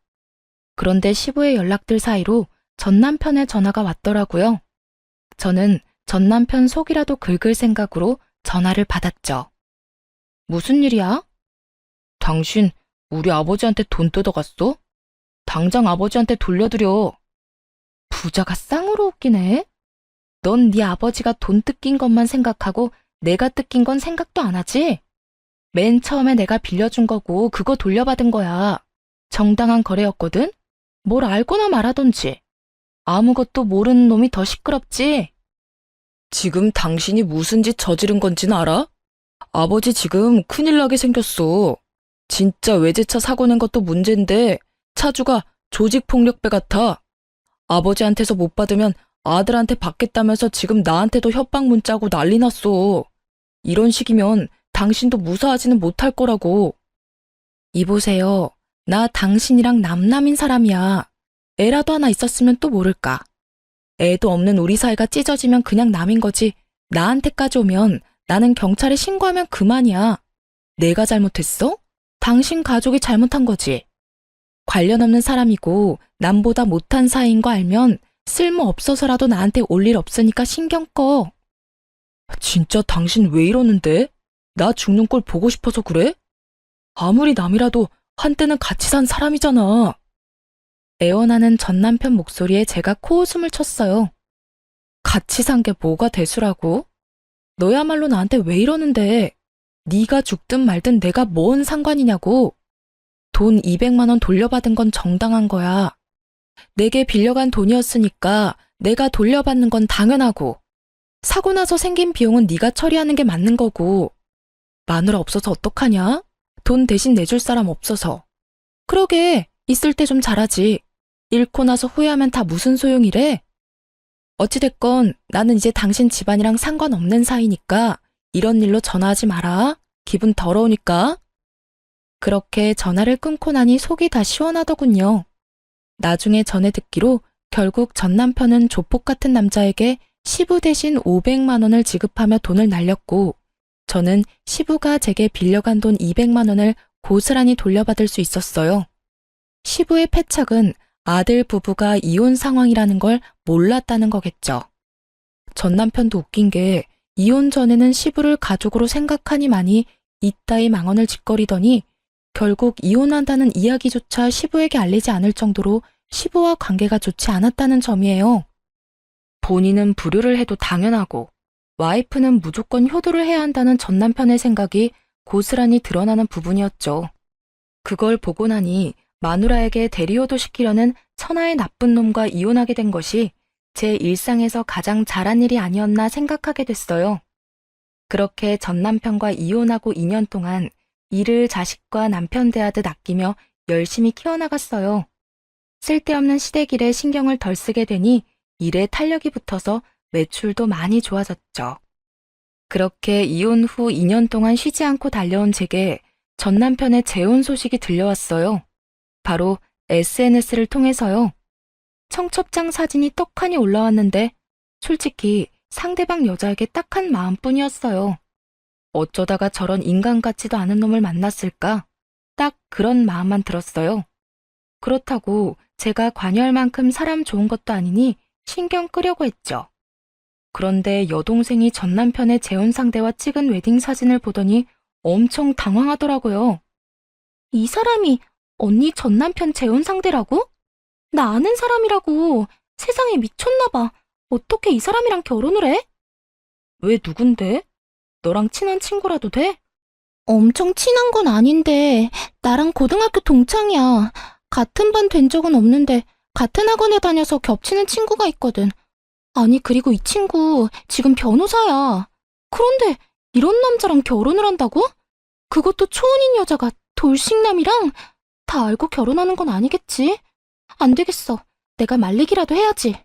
그런데 시부의 연락들 사이로 전남편의 전화가 왔더라고요. 저는 전남편 속이라도 긁을 생각으로 전화를 받았죠. 무슨 일이야? 당신 우리 아버지한테 돈 뜯어갔어? 당장 아버지한테 돌려드려. 부자가 쌍으로 웃기네. 넌 네 아버지가 돈 뜯긴 것만 생각하고 내가 뜯긴 건 생각도 안 하지? 맨 처음에 내가 빌려준 거고 그거 돌려받은 거야. 정당한 거래였거든? 뭘 알고나 말하던지. 아무것도 모르는 놈이 더 시끄럽지? 지금 당신이 무슨 짓 저지른 건지는 알아? 아버지 지금 큰일 나게 생겼어. 진짜 외제차 사고 낸 것도 문제인데 차주가 조직폭력배 같아. 아버지한테서 못 받으면 아들한테 받겠다면서 지금 나한테도 협박 문자고 난리 났어. 이런 식이면 당신도 무사하지는 못할 거라고. 이보세요. 나 당신이랑 남남인 사람이야. 애라도 하나 있었으면 또 모를까. 애도 없는 우리 사이가 찢어지면 그냥 남인 거지. 나한테까지 오면 나는 경찰에 신고하면 그만이야. 내가 잘못했어? 당신 가족이 잘못한 거지. 관련 없는 사람이고 남보다 못한 사이인 거 알면 쓸모 없어서라도 나한테 올 일 없으니까 신경 꺼. 진짜 당신 왜 이러는데? 나 죽는 꼴 보고 싶어서 그래? 아무리 남이라도 한때는 같이 산 사람이잖아. 애원하는 전 남편 목소리에 제가 코웃음을 쳤어요. 같이 산 게 뭐가 대수라고? 너야말로 나한테 왜 이러는데? 네가 죽든 말든 내가 뭔 상관이냐고. 돈 200만 원 돌려받은 건 정당한 거야. 내게 빌려간 돈이었으니까 내가 돌려받는 건 당연하고. 사고 나서 생긴 비용은 네가 처리하는 게 맞는 거고. 마누라 없어서 어떡하냐? 돈 대신 내줄 사람 없어서. 그러게, 있을 때 좀 잘하지. 잃고 나서 후회하면 다 무슨 소용이래? 어찌됐건 나는 이제 당신 집안이랑 상관없는 사이니까 이런 일로 전화하지 마라. 기분 더러우니까. 그렇게 전화를 끊고 나니 속이 다 시원하더군요. 나중에 전해 듣기로 결국 전 남편은 조폭 같은 남자에게 시부 대신 500만 원을 지급하며 돈을 날렸고 저는 시부가 제게 빌려간 돈 200만 원을 고스란히 돌려받을 수 있었어요. 시부의 패착은 아들 부부가 이혼 상황이라는 걸 몰랐다는 거겠죠. 전 남편도 웃긴 게 이혼 전에는 시부를 가족으로 생각하니만이 이따위 망언을 짓거리더니 결국 이혼한다는 이야기조차 시부에게 알리지 않을 정도로 시부와 관계가 좋지 않았다는 점이에요. 본인은 불효를 해도 당연하고 와이프는 무조건 효도를 해야 한다는 전 남편의 생각이 고스란히 드러나는 부분이었죠. 그걸 보고 나니 마누라에게 대리효도 시키려는 천하의 나쁜 놈과 이혼하게 된 것이 제 일상에서 가장 잘한 일이 아니었나 생각하게 됐어요. 그렇게 전 남편과 이혼하고 2년 동안 이를 자식과 남편 대하듯 아끼며 열심히 키워나갔어요. 쓸데없는 시댁일에 신경을 덜 쓰게 되니 일에 탄력이 붙어서 매출도 많이 좋아졌죠. 그렇게 이혼 후 2년 동안 쉬지 않고 달려온 제게 전 남편의 재혼 소식이 들려왔어요. 바로 SNS를 통해서요. 청첩장 사진이 떡하니 올라왔는데 솔직히 상대방 여자에게 딱한 마음뿐이었어요. 어쩌다가 저런 인간 같지도 않은 놈을 만났을까? 딱 그런 마음만 들었어요. 그렇다고 제가 관여할 만큼 사람 좋은 것도 아니니 신경 끄려고 했죠. 그런데 여동생이 전 남편의 재혼 상대와 찍은 웨딩 사진을 보더니 엄청 당황하더라고요. 이 사람이 언니 전 남편 재혼 상대라고? 나 아는 사람이라고. 세상에 미쳤나 봐. 어떻게 이 사람이랑 결혼을 해? 왜 누군데? 너랑 친한 친구라도 돼? 엄청 친한 건 아닌데 나랑 고등학교 동창이야. 같은 반 된 적은 없는데 같은 학원에 다녀서 겹치는 친구가 있거든. 아니 그리고 이 친구 지금 변호사야. 그런데 이런 남자랑 결혼을 한다고? 그것도 초혼인 여자가 돌싱남이랑? 다 알고 결혼하는 건 아니겠지? 안 되겠어. 내가 말리기라도 해야지.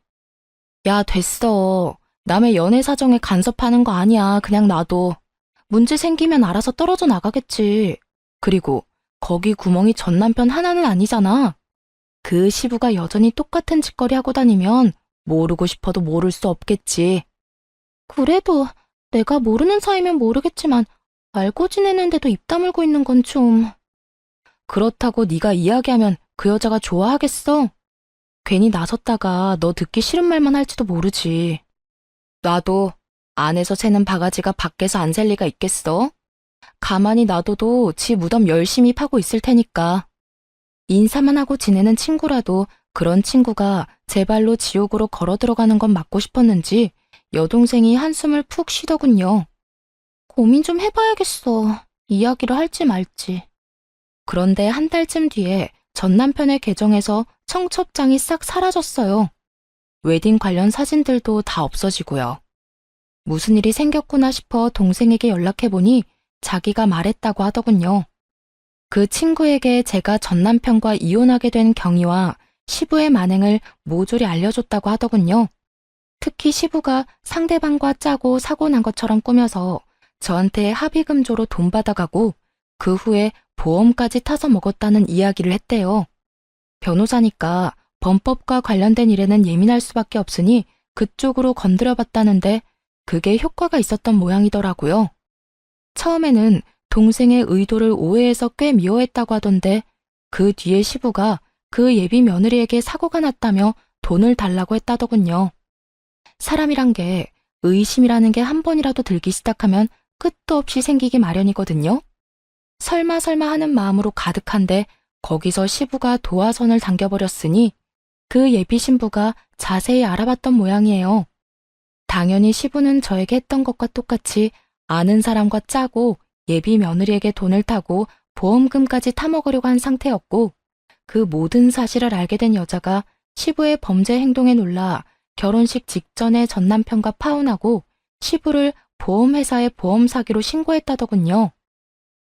야, 됐어. 남의 연애 사정에 간섭하는 거 아니야. 그냥 놔둬. 문제 생기면 알아서 떨어져 나가겠지. 그리고 거기 구멍이 전 남편 하나는 아니잖아. 그 시부가 여전히 똑같은 짓거리 하고 다니면 모르고 싶어도 모를 수 없겠지. 그래도 내가 모르는 사이면 모르겠지만 알고 지내는데도 입 다물고 있는 건 좀... 그렇다고 네가 이야기하면 그 여자가 좋아하겠어? 괜히 나섰다가 너 듣기 싫은 말만 할지도 모르지. 나도 안에서 새는 바가지가 밖에서 안 샐 리가 있겠어? 가만히 놔둬도 지 무덤 열심히 파고 있을 테니까. 인사만 하고 지내는 친구라도 그런 친구가 제 발로 지옥으로 걸어 들어가는 건 막고 싶었는지 여동생이 한숨을 푹 쉬더군요. 고민 좀 해봐야겠어. 이야기를 할지 말지. 그런데 한 달쯤 뒤에 전 남편의 계정에서 청첩장이 싹 사라졌어요. 웨딩 관련 사진들도 다 없어지고요. 무슨 일이 생겼구나 싶어 동생에게 연락해보니 자기가 말했다고 하더군요. 그 친구에게 제가 전 남편과 이혼하게 된 경위와 시부의 만행을 모조리 알려줬다고 하더군요. 특히 시부가 상대방과 짜고 사고 난 것처럼 꾸며서 저한테 합의금조로 돈 받아가고 그 후에 보험까지 타서 먹었다는 이야기를 했대요. 변호사니까 범법과 관련된 일에는 예민할 수밖에 없으니 그쪽으로 건드려봤다는데 그게 효과가 있었던 모양이더라고요. 처음에는 동생의 의도를 오해해서 꽤 미워했다고 하던데 그 뒤에 시부가 그 예비 며느리에게 사고가 났다며 돈을 달라고 했다더군요. 사람이란 게 의심이라는 게 한 번이라도 들기 시작하면 끝도 없이 생기기 마련이거든요. 설마 하는 마음으로 가득한데 거기서 시부가 도화선을 당겨버렸으니 그 예비 신부가 자세히 알아봤던 모양이에요. 당연히 시부는 저에게 했던 것과 똑같이 아는 사람과 짜고 예비 며느리에게 돈을 타고 보험금까지 타먹으려고 한 상태였고 그 모든 사실을 알게 된 여자가 시부의 범죄 행동에 놀라 결혼식 직전에 전 남편과 파혼하고 시부를 보험회사에 보험 사기로 신고했다더군요.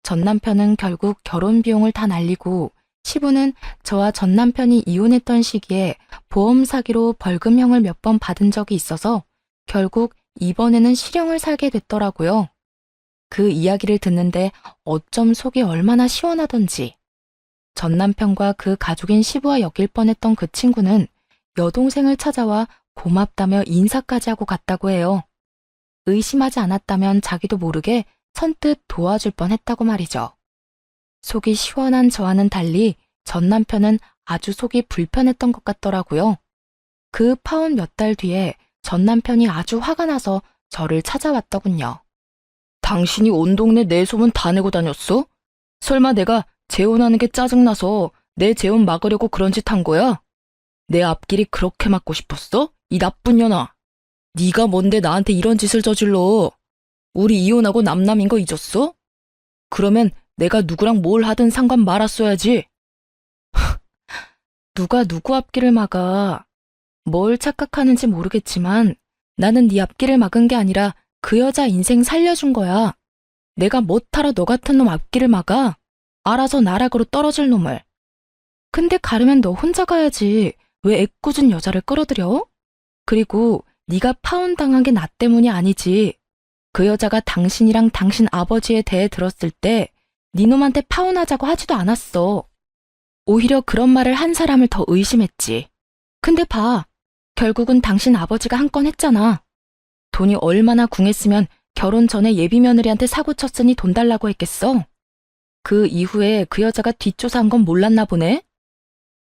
전 남편은 결국 결혼 비용을 다 날리고 시부는 저와 전 남편이 이혼했던 시기에 보험 사기로 벌금형을 몇 번 받은 적이 있어서 결국 이번에는 실형을 살게 됐더라고요. 그 이야기를 듣는데 어쩜 속이 얼마나 시원하던지. 전 남편과 그 가족인 시부와 엮일 뻔했던 그 친구는 여동생을 찾아와 고맙다며 인사까지 하고 갔다고 해요. 의심하지 않았다면 자기도 모르게 선뜻 도와줄 뻔했다고 말이죠. 속이 시원한 저와는 달리 전 남편은 아주 속이 불편했던 것 같더라고요. 그 파혼 몇 달 뒤에 전 남편이 아주 화가 나서 저를 찾아왔더군요. 당신이 온 동네 내 소문 다 내고 다녔어? 설마 내가 재혼하는 게 짜증나서 내 재혼 막으려고 그런 짓 한 거야? 내 앞길이 그렇게 막고 싶었어? 이 나쁜 년아. 네가 뭔데 나한테 이런 짓을 저질러? 우리 이혼하고 남남인 거 잊었어? 그러면 내가 누구랑 뭘 하든 상관 말았어야지. 누가 누구 앞길을 막아. 뭘 착각하는지 모르겠지만 나는 네 앞길을 막은 게 아니라 그 여자 인생 살려준 거야. 내가 못하러 너 같은 놈 앞길을 막아. 알아서 나락으로 떨어질 놈을. 근데 가려면 너 혼자 가야지. 왜 애꿎은 여자를 끌어들여? 그리고 네가 파혼당한 게 나 때문이 아니지. 그 여자가 당신이랑 당신 아버지에 대해 들었을 때 네 놈한테 파혼하자고 하지도 않았어. 오히려 그런 말을 한 사람을 더 의심했지. 근데 봐. 결국은 당신 아버지가 한 건 했잖아. 돈이 얼마나 궁했으면 결혼 전에 예비 며느리한테 사고 쳤으니 돈 달라고 했겠어. 그 이후에 그 여자가 뒷조사한 건 몰랐나 보네?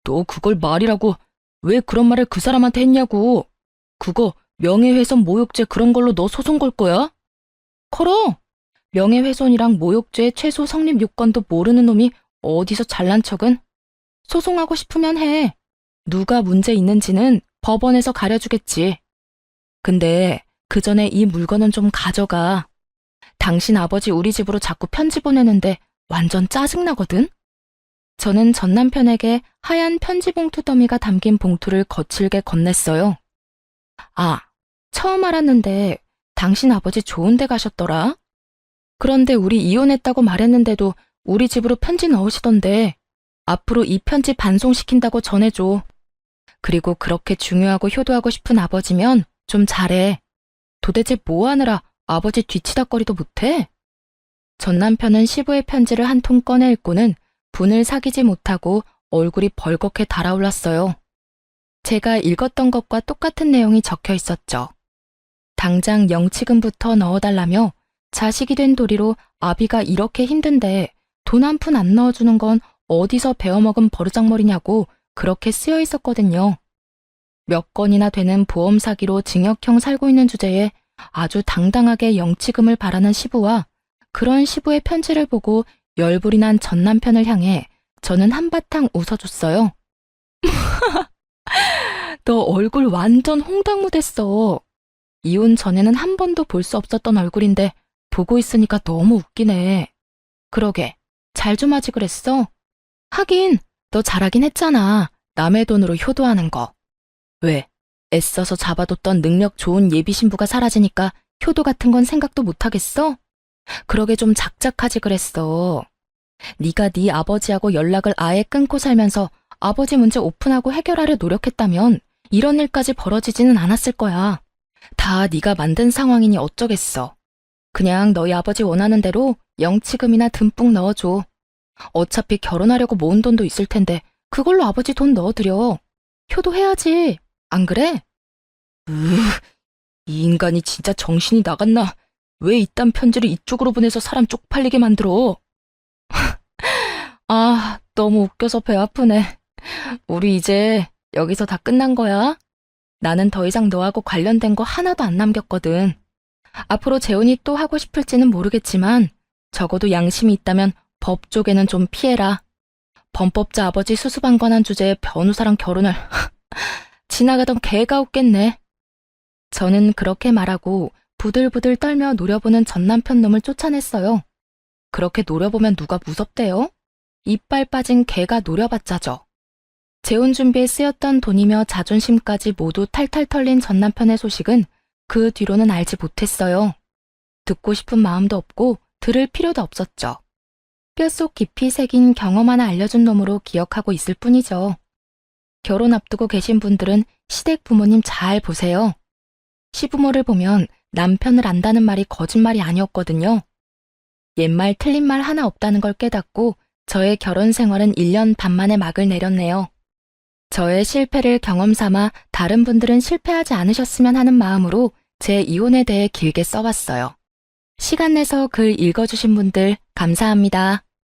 너 그걸 말이라고 왜 그런 말을 그 사람한테 했냐고. 그거 명예훼손 모욕죄 그런 걸로 너 소송 걸 거야? 걸어. 명예훼손이랑 모욕죄 최소 성립 요건도 모르는 놈이 어디서 잘난 척은? 소송하고 싶으면 해. 누가 문제 있는지는 법원에서 가려주겠지. 근데 그 전에 이 물건은 좀 가져가. 당신 아버지 우리 집으로 자꾸 편지 보내는데 완전 짜증나거든? 저는 전 남편에게 하얀 편지 봉투 더미가 담긴 봉투를 거칠게 건넸어요. 아, 처음 알았는데 당신 아버지 좋은 데 가셨더라? 그런데 우리 이혼했다고 말했는데도 우리 집으로 편지 넣으시던데 앞으로 이 편지 반송시킨다고 전해줘. 그리고 그렇게 중요하고 효도하고 싶은 아버지면 좀 잘해. 도대체 뭐 하느라 아버지 뒤치다꺼리도 못해? 전 남편은 시부의 편지를 한 통 꺼내 읽고는 분을 사귀지 못하고 얼굴이 벌겋게 달아올랐어요. 제가 읽었던 것과 똑같은 내용이 적혀 있었죠. 당장 영치금부터 넣어달라며 자식이 된 도리로 아비가 이렇게 힘든데 돈 한 푼 안 넣어주는 건 어디서 배워먹은 버르장머리냐고 그렇게 쓰여 있었거든요. 몇 건이나 되는 보험 사기로 징역형 살고 있는 주제에 아주 당당하게 영치금을 바라는 시부와 그런 시부의 편지를 보고 열불이 난 전 남편을 향해 저는 한바탕 웃어줬어요. 너 얼굴 완전 홍당무됐어. 이혼 전에는 한 번도 볼 수 없었던 얼굴인데 보고 있으니까 너무 웃기네. 그러게, 잘 좀 하지 그랬어? 하긴, 너 잘하긴 했잖아. 남의 돈으로 효도하는 거. 왜? 애써서 잡아뒀던 능력 좋은 예비 신부가 사라지니까 효도 같은 건 생각도 못하겠어? 그러게 좀 작작하지 그랬어. 네가 네 아버지하고 연락을 아예 끊고 살면서 아버지 문제 오픈하고 해결하려 노력했다면 이런 일까지 벌어지지는 않았을 거야. 다 네가 만든 상황이니 어쩌겠어. 그냥 너희 아버지 원하는 대로 영치금이나 듬뿍 넣어줘. 어차피 결혼하려고 모은 돈도 있을 텐데 그걸로 아버지 돈 넣어드려. 효도해야지. 안 그래? 이 인간이 진짜 정신이 나갔나? 왜 이딴 편지를 이쪽으로 보내서 사람 쪽팔리게 만들어? 아, 너무 웃겨서 배 아프네. 우리 이제 여기서 다 끝난 거야. 나는 더 이상 너하고 관련된 거 하나도 안 남겼거든. 앞으로 재혼이 또 하고 싶을지는 모르겠지만 적어도 양심이 있다면 법 쪽에는 좀 피해라. 범법자 아버지 수수방관한 주제에 변호사랑 결혼을 지나가던 개가 웃겠네. 저는 그렇게 말하고 부들부들 떨며 노려보는 전남편 놈을 쫓아냈어요. 그렇게 노려보면 누가 무섭대요? 이빨 빠진 개가 노려봤자죠. 재혼 준비에 쓰였던 돈이며 자존심까지 모두 탈탈 털린 전남편의 소식은 그 뒤로는 알지 못했어요. 듣고 싶은 마음도 없고 들을 필요도 없었죠. 뼛속 깊이 새긴 경험 하나 알려준 놈으로 기억하고 있을 뿐이죠. 결혼 앞두고 계신 분들은 시댁 부모님 잘 보세요. 시부모를 보면 남편을 안다는 말이 거짓말이 아니었거든요. 옛말 틀린 말 하나 없다는 걸 깨닫고 저의 결혼 생활은 1년 반 만에 막을 내렸네요. 저의 실패를 경험 삼아 다른 분들은 실패하지 않으셨으면 하는 마음으로 제 이혼에 대해 길게 써봤어요. 시간 내서 글 읽어주신 분들 감사합니다.